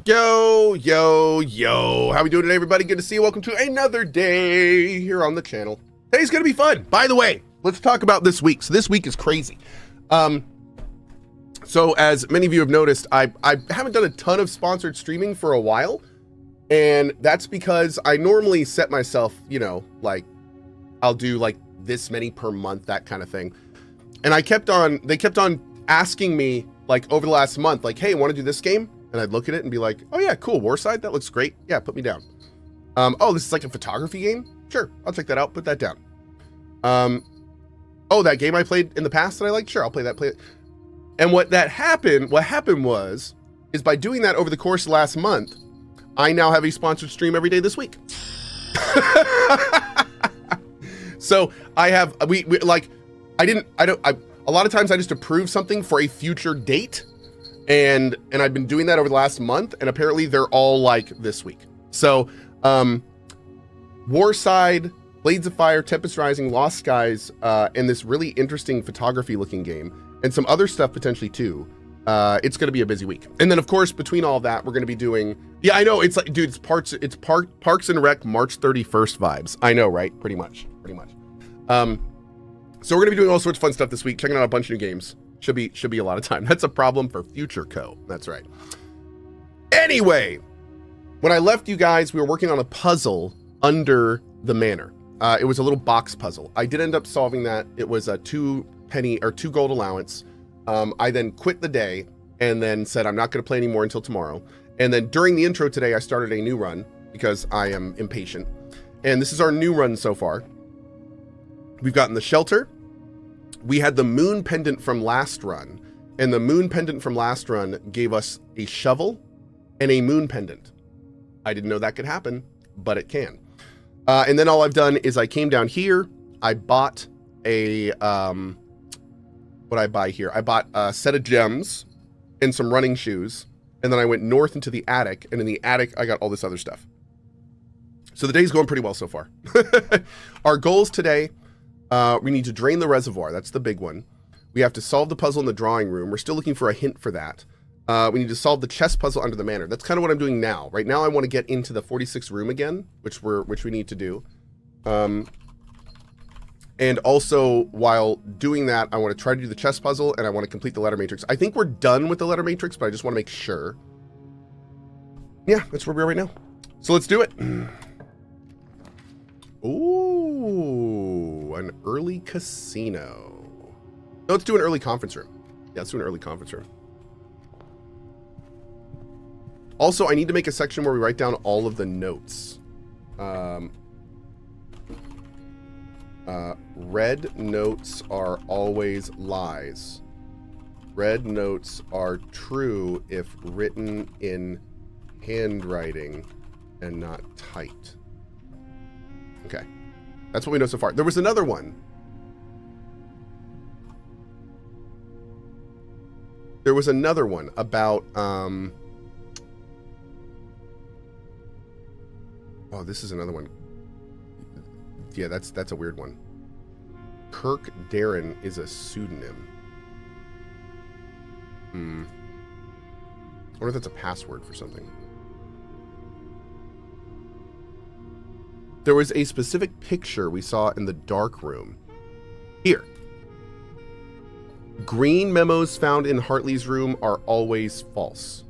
Yo, yo, yo. How we doing today, everybody? Good to see you. Welcome to another day here on the channel. Today's going to be fun. By the way, let's talk about this week. So this week is crazy. So as many of you have noticed, I haven't done a ton of sponsored streaming for a while. And that's because I normally set myself, you know, like I'll do like this many per month, that kind of thing. And they kept on asking me like over the last month, like, hey, want to do this game? And I'd look at it and be like, oh yeah, cool, Warside, that looks great. Yeah, put me down. Oh, this is like a photography game? Sure, I'll check that out, put that down. Oh, that game I played in the past that I liked? Sure, I'll play it. And what happened was by doing that over the course of last month, I now have a sponsored stream every day this week. So I have, a lot of times I just approve something for a future date. And I've been doing that over the last month, and apparently they're all like this week. So, Warside, Blades of Fire, Tempest Rising, Lost Skies, and this really interesting photography looking game, and some other stuff potentially too. It's going to be a busy week. And then of course, between all that, we're going to be doing, yeah, I know, it's like, dude, Parks and Rec March 31st vibes. I know, right? Pretty much. So we're going to be doing all sorts of fun stuff this week, checking out a bunch of new games. Should be a lot of time. That's a problem for future Cohh. That's right. Anyway, when I left you guys, we were working on a puzzle under the manor. It was a little box puzzle. I did end up solving that. It was a 2 gold allowance. I then quit the day and then said, I'm not going to play anymore until tomorrow. And then during the intro today, I started a new run because I am impatient. And this is our new run so far. We've gotten the shelter. We had the moon pendant from last run, and the moon pendant from last run gave us a shovel and a moon pendant. I didn't know that could happen, but it can. And then all I've done is I came down here. I bought a, what I buy here? I bought a set of gems and some running shoes. And then I went north into the attic, and in the attic, I got all this other stuff. So the day's going pretty well so far. Our goals today, we need to drain the reservoir. That's the big one. We have to solve the puzzle in the drawing room. We're still looking for a hint for that. We need to solve the chess puzzle under the manor. That's kind of what I'm doing now. Right now, I want to get into the 46th room again, which we need to do. And also, while doing that, I want to try to do the chess puzzle, and I want to complete the letter matrix. I think we're done with the letter matrix, but I just want to make sure. Yeah, that's where we are right now. So let's do it. Ooh, an early casino. No, let's do an early conference room. Yeah, let's do an early conference room. Also, I need to make a section where we write down all of the notes. Red notes are always lies. Red notes are true if written in handwriting and not typed. Okay, that's what we know so far. There was another one. There was another one about, oh, this is another one. Yeah, that's a weird one. Kirk Darren is a pseudonym. I wonder if that's a password for something. There was a specific picture we saw in the dark room. Here. Green memos found in Hartley's room are always false.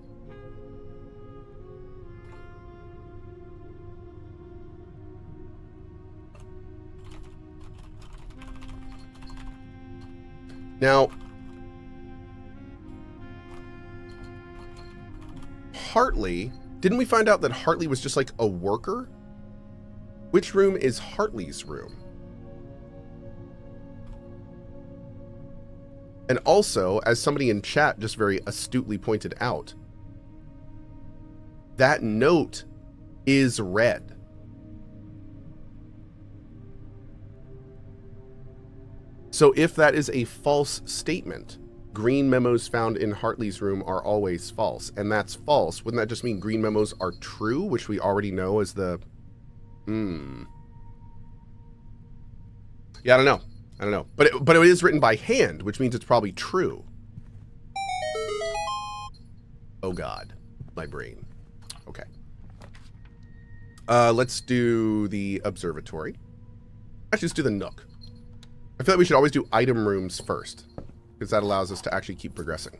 Now, Hartley, didn't we find out that Hartley was just like a worker? Which room is Hartley's room? And also, as somebody in chat just very astutely pointed out, that note is red. So if that is a false statement, green memos found in Hartley's room are always false, and that's false, wouldn't that just mean green memos are true, which we already know as the... Yeah, I don't know. But it is written by hand, which means it's probably true. Oh God, my brain. Okay. Let's do the observatory. Actually, let's do the nook. I feel like we should always do item rooms first, because that allows us to actually keep progressing.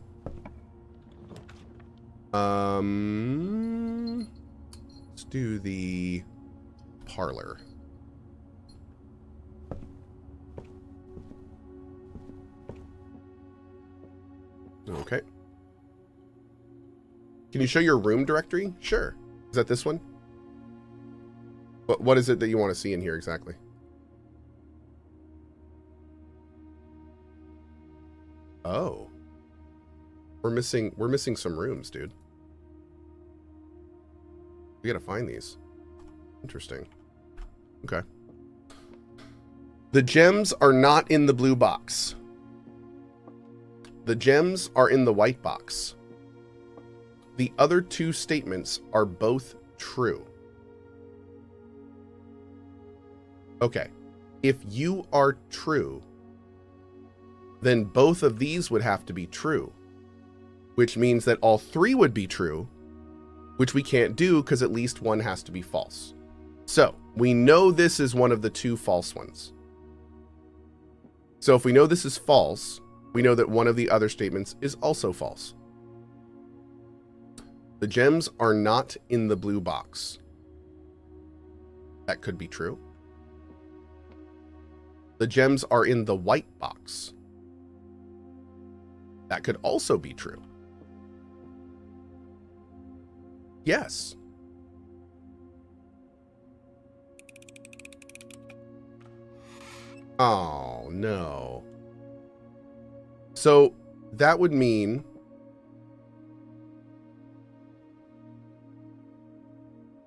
Let's do the parlor. Okay. Can you show your room directory? Sure. Is that this one? What is it that you want to see in here exactly? Oh. We're missing some rooms, dude. We gotta find these. Interesting. Okay. The gems are not in the blue box. The gems are in the white box. The other two statements are both true. Okay. If you are true, then both of these would have to be true, which means that all three would be true, which we can't do because at least one has to be false. So we know this is one of the two false ones. So if we know this is false, we know that one of the other statements is also false. The gems are not in the blue box. That could be true. The gems are in the white box. That could also be true. Yes. Oh, no. So that would mean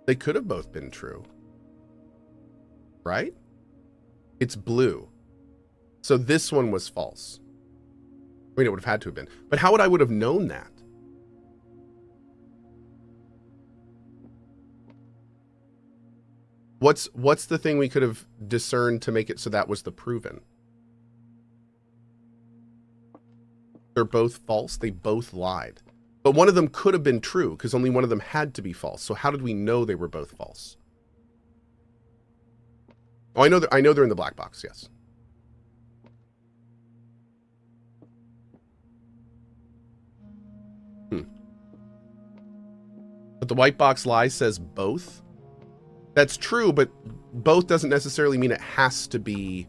they could have both been true, right? It's blue. So this one was false. I mean, it would have had to have been. But how would I have known that? What's the thing we could have discerned to make it so that was the proven? They're both false. They both lied. But one of them could have been true because only one of them had to be false. So how did we know they were both false? Oh, I know they're in the black box, yes. But the white box lie says both. That's true, but both doesn't necessarily mean it has to be.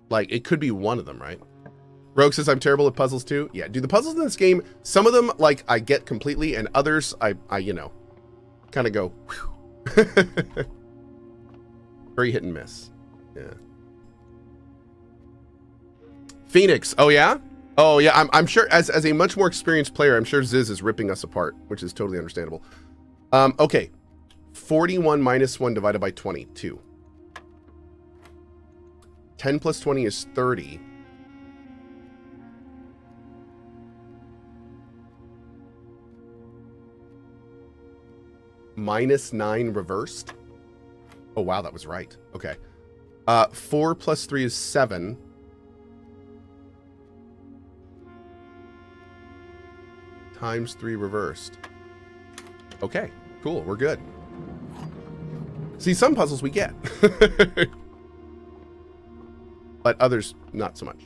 Like, it could be one of them, right? Rogue says I'm terrible at puzzles too. Yeah, dude, the puzzles in this game, some of them, like, I get completely, and others, I you know, kind of go, whew. Very hit and miss. Yeah. Phoenix. Oh, yeah? Oh, yeah, I'm sure, as a much more experienced player, I'm sure Ziz is ripping us apart, which is totally understandable. Okay. 41 minus 1 divided by 22. 10 plus 20 is 30. Minus 9 reversed. Oh, wow, that was right. Okay. 4 plus 3 is 7. Times 3 reversed. Okay, cool. We're good. See, some puzzles we get. But others, not so much.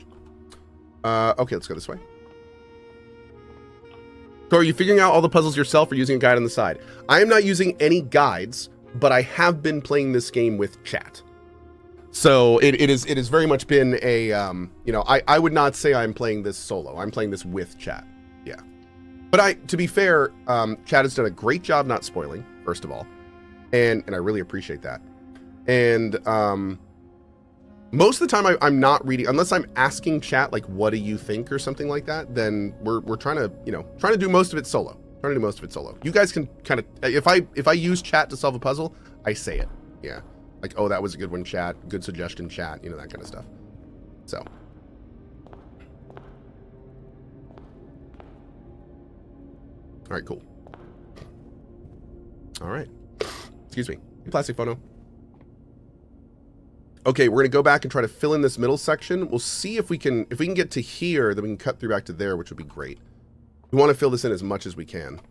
Okay, let's go this way. So are you figuring out all the puzzles yourself or using a guide on the side? I am not using any guides, but I have been playing this game with chat. So it has very much been a, you know, I would not say I'm playing this solo. I'm playing this with chat. Yeah. But to be fair, chat has done a great job not spoiling, first of all. And I really appreciate that. And most of the time I'm not reading, unless I'm asking chat, like, what do you think or something like that, then we're trying to, you know, trying to do most of it solo. You guys can kind of, if I use chat to solve a puzzle, I say it. Yeah. Like, oh, that was a good one, chat. Good suggestion, chat. You know, that kind of stuff. So. All right, cool. All right. Excuse me. Plastic photo. Okay, we're gonna go back and try to fill in this middle section. We'll see if we can get to here, then we can cut through back to there, which would be great. We want to fill this in as much as we can.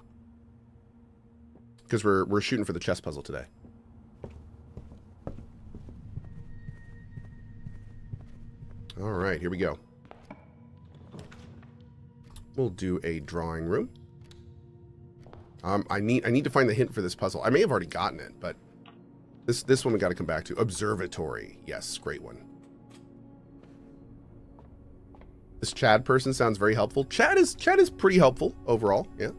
because we're shooting for the chess puzzle today. All right, here we go. We'll do a drawing room. I need to find the hint for this puzzle. I may have already gotten it, but this one we got to come back to. Observatory. Yes, great one. This Chad person sounds very helpful. Chad is pretty helpful overall. Yeah.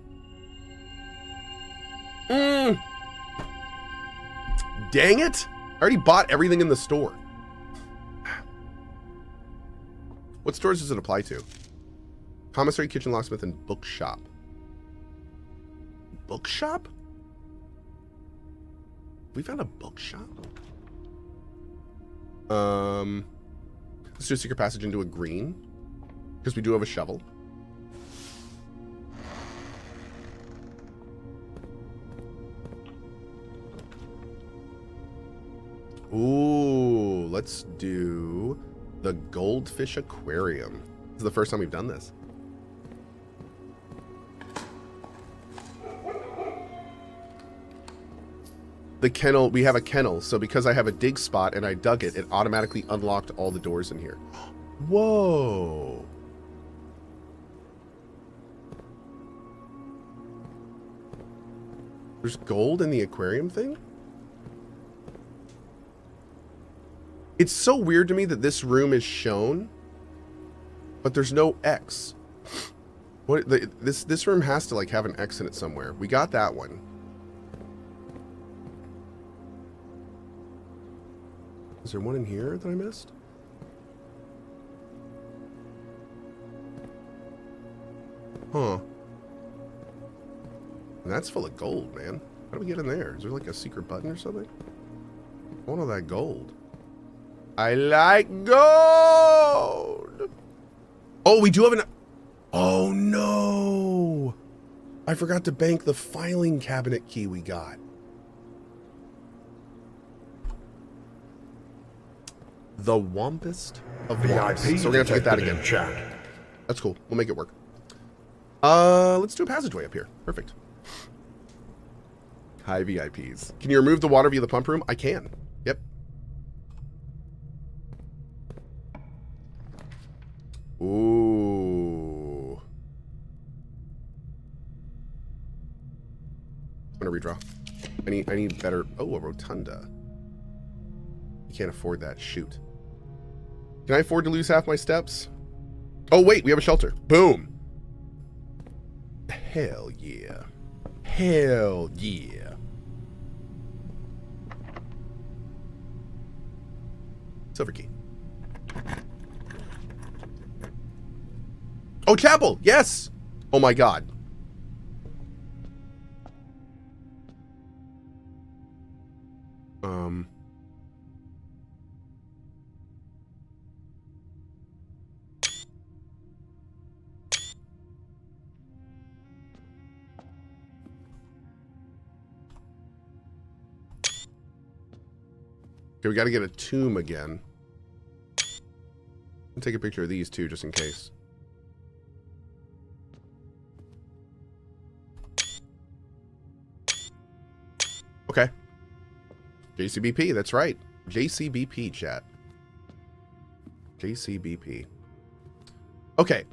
Dang it! I already bought everything in the store. What stores does it apply to? Commissary, kitchen, locksmith, and bookshop. Bookshop? We found a bookshop? Let's do a secret passage into a green. Because we do have a shovel. Ooh, let's do the Goldfish aquarium. This is the first time we've done this. The kennel, we have a kennel, so because I have a dig spot and I dug it, it automatically unlocked all the doors in here. Whoa. There's gold in the aquarium thing? It's so weird to me that this room is shown, but there's no X. What this room has to like have an X in it somewhere. We got that one. Is there one in here that I missed? Huh. And that's full of gold, man. How do we get in there? Is there like a secret button or something? I want all that gold. I like gold! Oh, we do have an... Oh, no! I forgot to bank the filing cabinet key we got. The Wampest of Wamps. So we're going to have to get that again. Chat. That's cool. We'll make it work. Let's do a passageway up here. Perfect. Hi, VIPs. Can you remove the water via the pump room? I can. Yep. Ooh. I'm going to redraw. I need better... Oh, a Rotunda. You can't afford that. Shoot. Can I afford to lose half my steps? Oh, wait. We have a shelter. Boom. Hell yeah. Hell yeah. Silver key. Oh, chapel. Yes. Oh my God. Okay, we got to get a tomb again. I'll take a picture of these two just in case. Okay. JCBP, that's right. JCBP, chat. JCBP. Okay.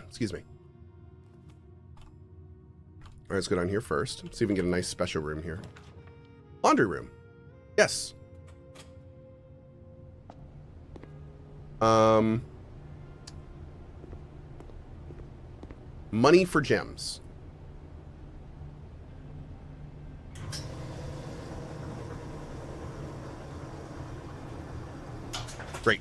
Excuse me. All right, let's go down here first. See if we can get a nice special room here. Laundry room. Yes. Money for gems. Great.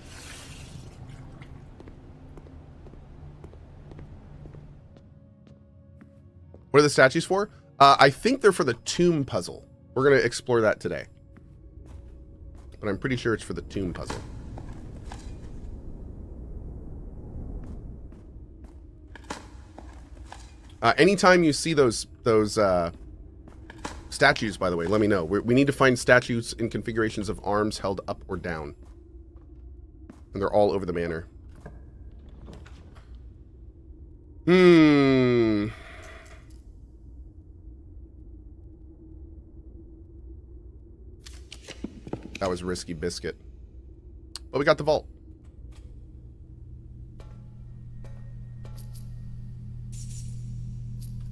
What are the statues for? I think they're for the tomb puzzle. We're going to explore that today. But I'm pretty sure it's for the tomb puzzle. Anytime you see those statues, by the way, let me know. We need to find statues in configurations of arms held up or down. And they're all over the manor. That was risky biscuit. But we got the vault.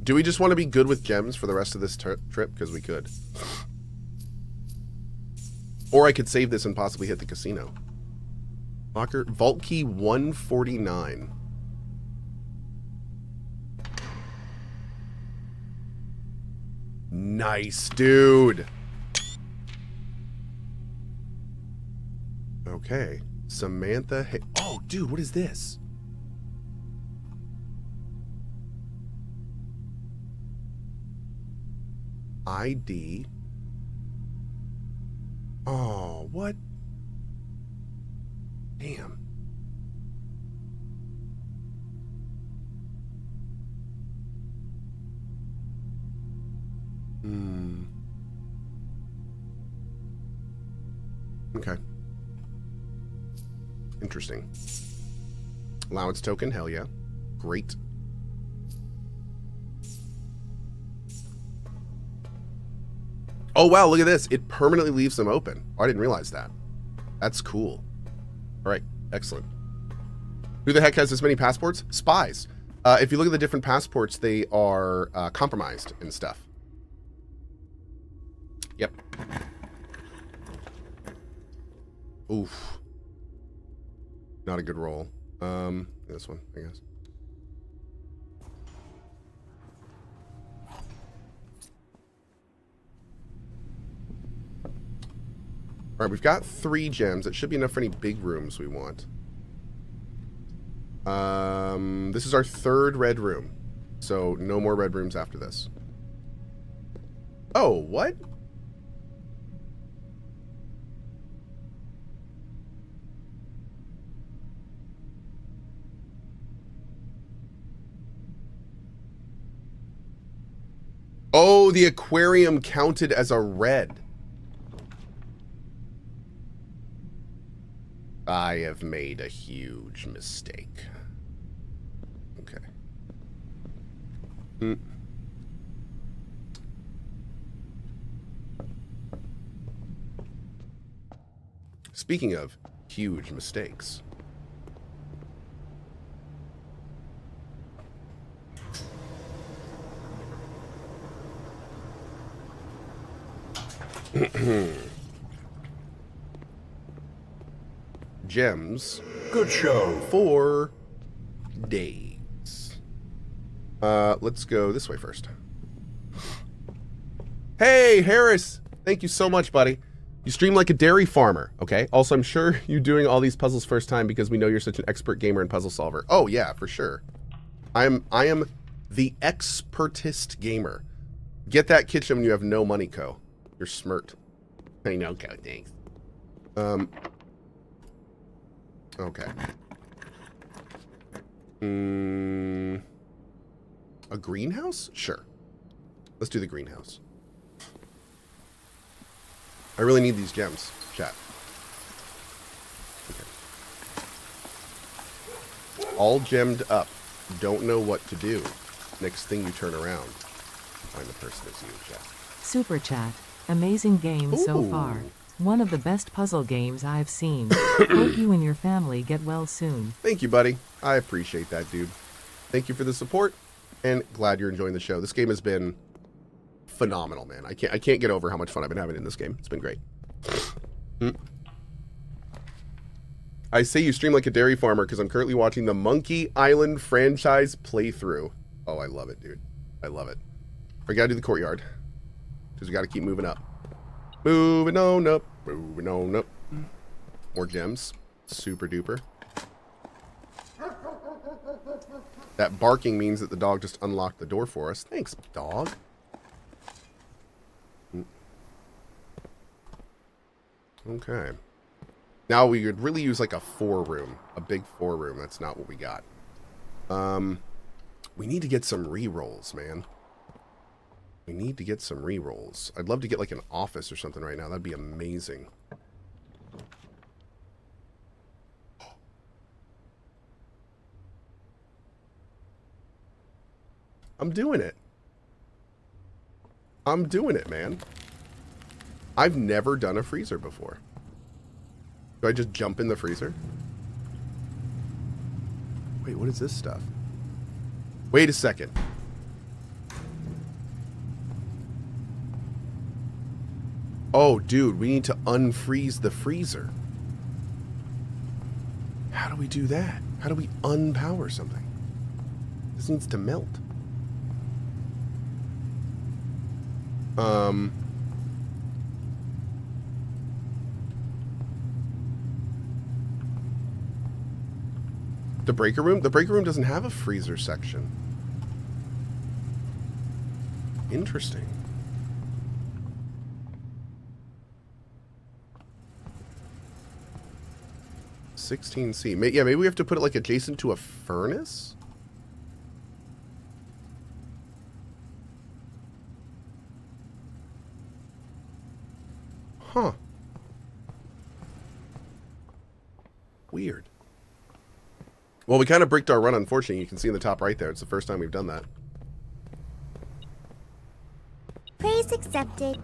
Do we just want to be good with gems for the rest of this trip? Because we could. Or I could save this and possibly hit the casino. Locker. Vault key 149. Nice, dude. Okay. Samantha. Hey. Oh, dude, what is this? ID. Oh, what? Damn. Okay. Interesting. Allowance token, hell yeah. Great. Oh, wow, look at this. It permanently leaves them open. Oh, I didn't realize that. That's cool. All right, excellent. Who the heck has this many passports? Spies. If you look at the different passports, they are compromised and stuff. Yep. Oof. Not a good roll. This one, I guess. All right, we've got 3 gems. It should be enough for any big rooms we want. This is our 3rd red room. So no more red rooms after this. Oh, what? Oh, the aquarium counted as a red. I have made a huge mistake. Okay. Speaking of huge mistakes. Gems. Good show. 4 days. Let's go this way first. Hey, Harris. Thank you so much, buddy. You stream like a dairy farmer, okay? Also, I'm sure you're doing all these puzzles first time because we know you're such an expert gamer and puzzle solver. Oh, yeah, for sure. I am the expertist gamer. Get that kitchen when you have no money, Cohh. You're smirt. I know, Cohh, thanks. Okay. A greenhouse? Sure. Let's do the greenhouse. I really need these gems, chat. Okay. All gemmed up. Don't know what to do. Next thing you turn around, find the person that's you, chat. Super chat. Amazing game so far. One of the best puzzle games I've seen. Hope you and your family get well soon. Thank you, buddy. I appreciate that, dude. Thank you for the support, and glad you're enjoying the show. This game has been phenomenal, man. I can't get over how much fun I've been having in this game. It's been great. I say you stream like a dairy farmer because I'm currently watching the Monkey Island franchise playthrough. Oh, I love it, dude. I love it. We gotta do the courtyard because we gotta keep moving up. Moving on up. Moving on up. More gems. Super duper. That barking means that the dog just unlocked the door for us. Thanks, dog. Okay. Now we could really use like a 4-room. A big 4-room. That's not what we got. We need to get some re-rolls, man. We need to get some re-rolls. I'd love to get like an office or something right now. That'd be amazing. I'm doing it. I'm doing it, man. I've never done a freezer before. Do I just jump in the freezer? Wait, what is this stuff? Wait a second. Oh, dude, we need to unfreeze the freezer. How do we do that? How do we unpower something? This needs to melt. The breaker room? The breaker room doesn't have a freezer section. Interesting. $16C. Yeah, maybe we have to put it like adjacent to a furnace? Huh. Weird. Well, we kind of bricked our run, unfortunately. You can see in the top right there. It's the first time we've done that. Praise accepted.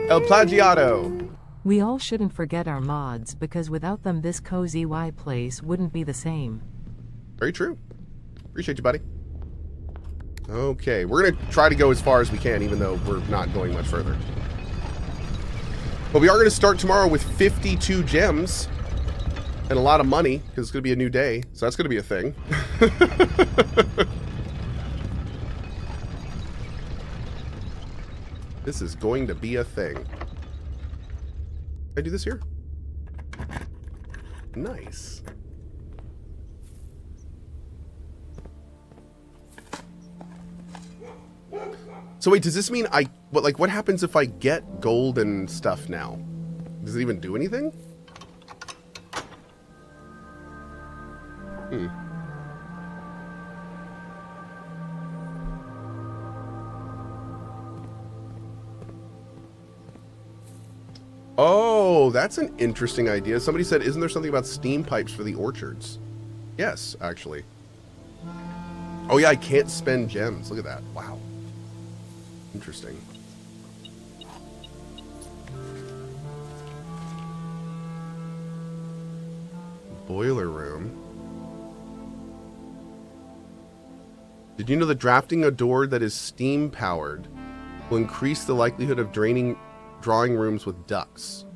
El Plagiato. We all shouldn't forget our mods because without them this cozy place wouldn't be the same. Very true. Appreciate you, buddy. Okay, we're going to try to go as far as we can, even though we're not going much further. But we are going to start tomorrow with 52 gems and a lot of money, because it's going to be a new day. So that's going to be a thing. This is going to be a thing. Can I do this here? Nice. So wait, does this mean what happens if I get gold and stuff now? Does it even do anything? Oh, that's an interesting idea. Somebody said, isn't there something about steam pipes for the orchards? Yes, actually. Oh yeah, I can't spend gems. Look at that. Wow. Interesting. Boiler room. Did you know that drafting a door that is steam powered will increase the likelihood of drawing rooms with ducks?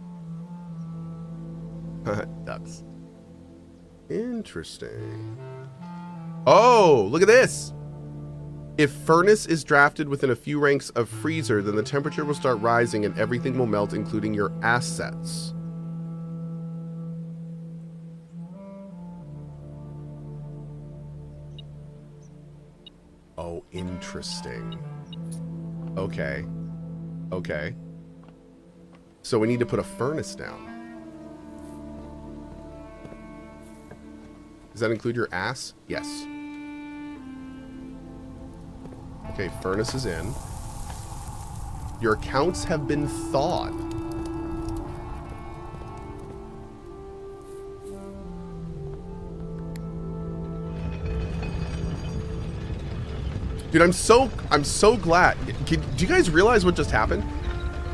Ducks. Interesting. Oh, look at this. If furnace is drafted within a few ranks of freezer, then the temperature will start rising and everything will melt, including your assets. Oh, interesting. Okay. Okay. So we need to put a furnace down. Does that include your ass? Yes. Okay, furnace is in. Your accounts have been thawed. Dude, I'm so glad. Do you guys realize what just happened?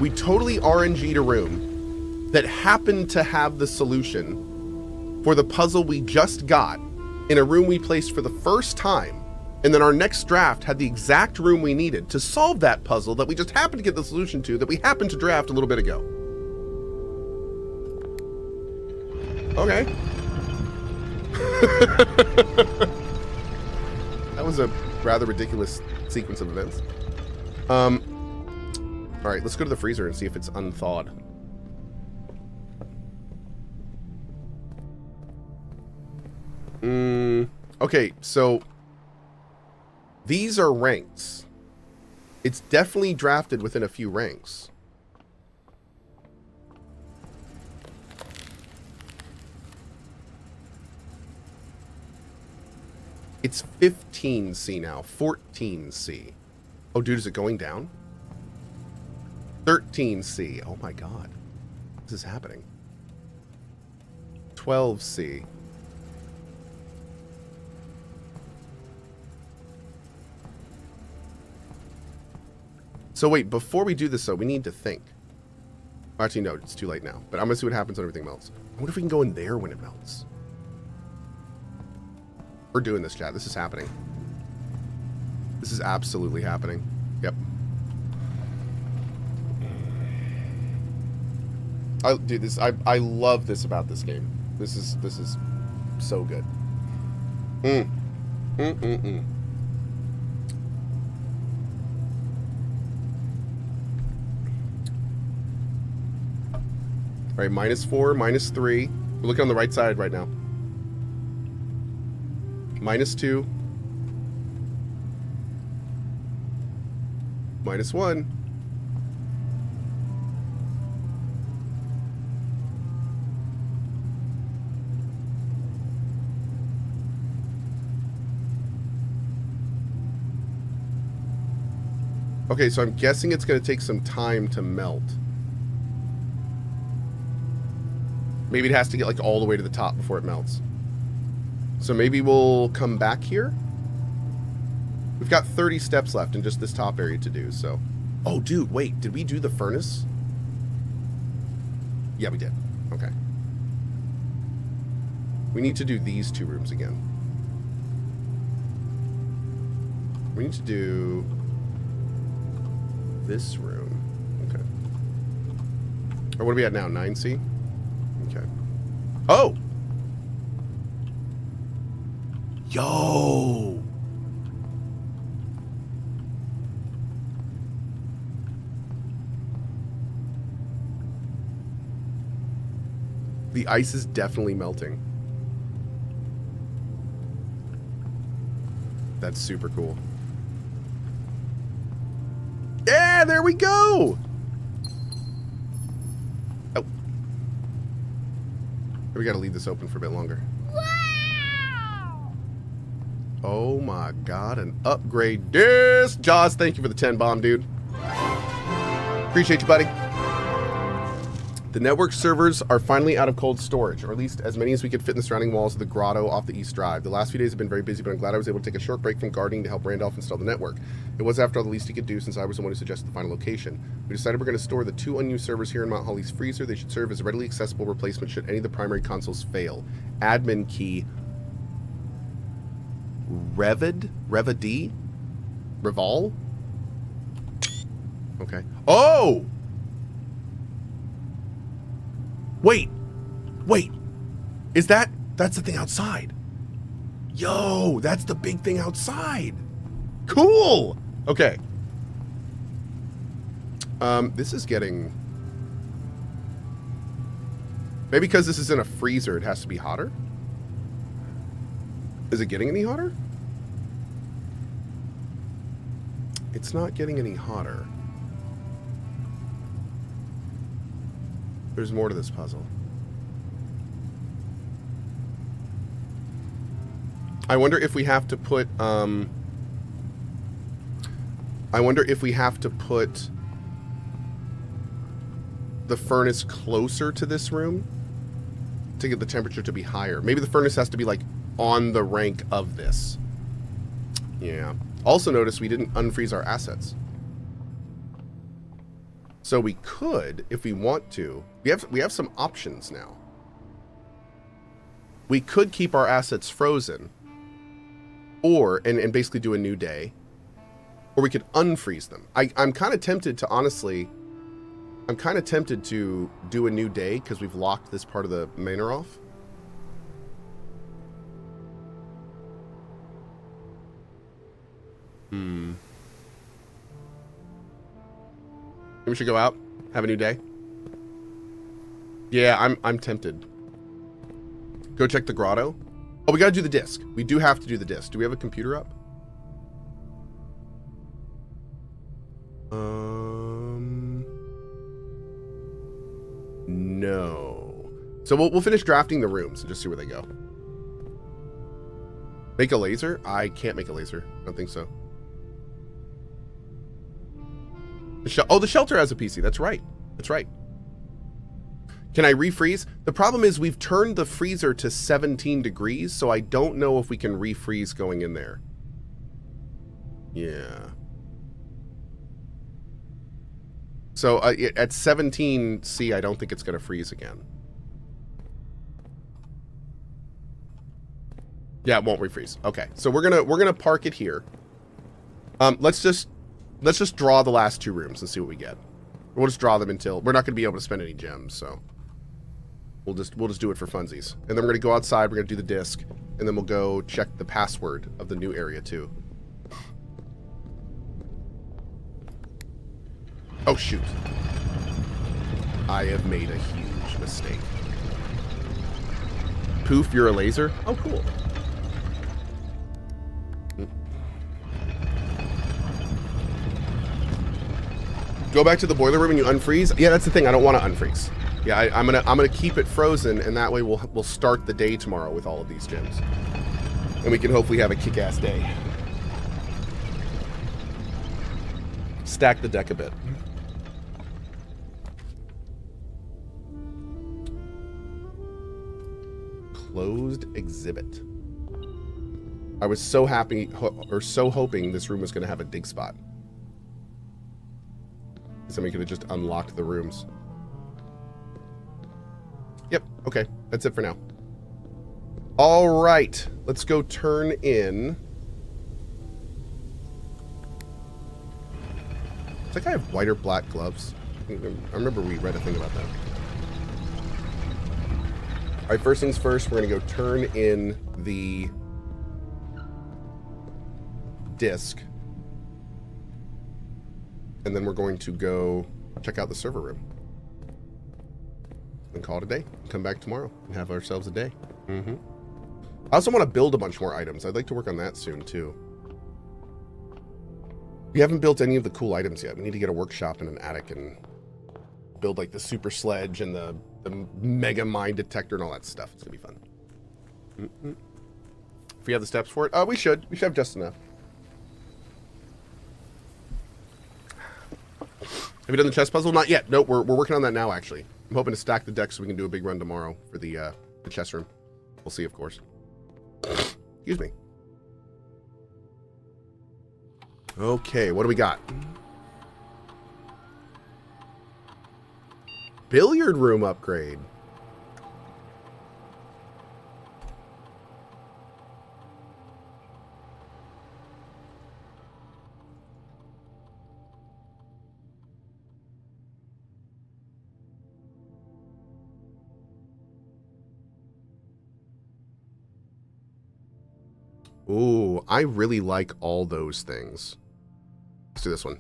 We totally RNG'd a room that happened to have the solution for the puzzle we just got in a room we placed for the first time. And then our next draft had the exact room we needed to solve that puzzle that we just happened to get the solution to that we happened to draft a little bit ago. Okay. That was a rather ridiculous sequence of events. All right, let's go to the freezer and see if it's unthawed. Okay, so these are ranks. It's definitely drafted within a few ranks. It's 15C now, 14C. Oh, dude, is it going down? 13C. Oh my god. This is happening. 12C. So wait, before we do this though, we need to think. Actually, no, it's too late now. But I'm going to see what happens when everything melts. I wonder if we can go in there when it melts. We're doing this, chat. This is happening. This is absolutely happening. Yep. Dude, this I love this about this game. This is so good. All right, -4, -3. We're looking on the right side right now. -2. -1. Okay, so I'm guessing it's going to take some time to melt. Maybe it has to get like all the way to the top before it melts. So maybe we'll come back here. We've got 30 steps left in just this top area to do, so. Oh, dude, wait. Did we do the furnace? Yeah, we did. Okay. We need to do these 2 rooms again. We need to do this room. Okay. Or what are we at now? 9C? Okay. Oh! Yo! The ice is definitely melting. That's super cool. Yeah, there we go! Oh. We gotta leave this open for a bit longer. Wow! Oh my god, an upgrade disc! Jaws, thank you for the 10 bomb, dude. Appreciate you, buddy. The network servers are finally out of cold storage, or at least as many as we could fit in the surrounding walls of the grotto off the East Drive. The last few days have been very busy, but I'm glad I was able to take a short break from gardening to help Randolph install the network. It was, after all, the least he could do, since I was the one who suggested the final location. We decided we're going to store the 2 unused servers here in Mount Holly's freezer. They should serve as a readily accessible replacement should any of the primary consoles fail. Admin key Revid? Revol? Okay. Oh! Wait! Is that's the thing outside? Yo, that's the big thing outside. Cool! Okay. This is getting... Maybe because this is in a freezer, it has to be hotter? Is it getting any hotter? It's not getting any hotter. There's more to this puzzle. I wonder if we have to put, I wonder if we have to put the furnace closer to this room to get the temperature to be higher. Maybe the furnace has to be, like, on the rank of this. Yeah. Also notice we didn't unfreeze our assets. So we could, if we want to, we have some options now. We could keep our assets frozen, or and basically do a new day, or we could unfreeze them. I'm kind of tempted to, honestly, I'm kind of tempted to do a new day because we've locked this part of the manor off. Maybe we should go out, have a new day. Yeah, I'm tempted. Go check the grotto. Oh, we gotta do the disc. We do have to do the disc. Do we have a computer up? No. So we'll finish drafting the rooms and just see where they go. Make a laser? I can't make a laser. I don't think so. The shelter has a PC. That's right. That's right. Can I refreeze? The problem is we've turned the freezer to 17 degrees, so I don't know if we can refreeze going in there. Yeah. So at 17C, I don't think it's going to freeze again. Yeah, it won't refreeze. Okay, so we're gonna park it here. Let's just draw the last 2 rooms and see what we get. We'll just draw them until we're not gonna be able to spend any gems, so we'll just do it for funsies. And then we're gonna go outside. We're gonna do the disc, and then we'll go check the password of the new area too. Oh shoot! I have made a huge mistake. Poof, you're a laser? Oh, cool. Go back to the boiler room and you unfreeze? Yeah, that's the thing. I don't want to unfreeze. Yeah, I'm gonna keep it frozen, and that way we'll start the day tomorrow with all of these gems, and we can hopefully have a kick-ass day. Stack the deck a bit. Closed exhibit. I was so happy, or so hoping this room was going to have a dig spot. Somebody could have just unlocked the rooms. Yep, okay. That's it for now. All right. Let's go turn in. Does that guy have white or black gloves? I remember we read a thing about that. All right, first things first, we're going to go turn in the disc. And then we're going to go check out the server room. And call it a day. Come back tomorrow and have ourselves a day. I also want to build a bunch more items. I'd like to work on that soon, too. We haven't built any of the cool items yet. We need to get a workshop and an attic and build, like, the super sledge and the mega mine detector and all that stuff. It's going to be fun. If we have the steps for it, we should. We should have just enough. Have you done the chess puzzle? Not yet. Nope, we're working on that now, actually. I'm hoping to stack the deck so we can do a big run tomorrow for the chess room. We'll see, of course. Excuse me. Okay, what do we got? Billiard room upgrade. Ooh, I really like all those things. Let's do this one.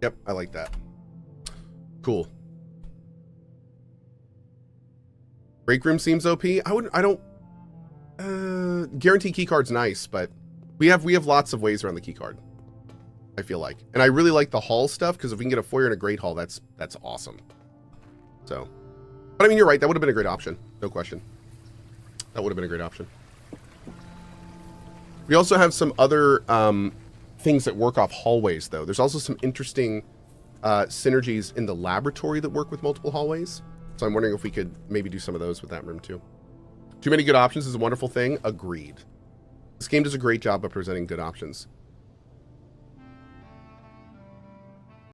Yep, I like that. Cool. Break room seems OP. I don't guarantee keycard's nice, but we have lots of ways around the keycard, I feel like. And I really like the hall stuff, because if we can get a foyer and a great hall, that's awesome. So, but I mean, you're right, that would have been a great option. No question. That would have been a great option. We also have some other things that work off hallways, though. There's also some interesting synergies in the laboratory that work with multiple hallways. So I'm wondering if we could maybe do some of those with that room, too. Too many good options is a wonderful thing. Agreed. This game does a great job of presenting good options.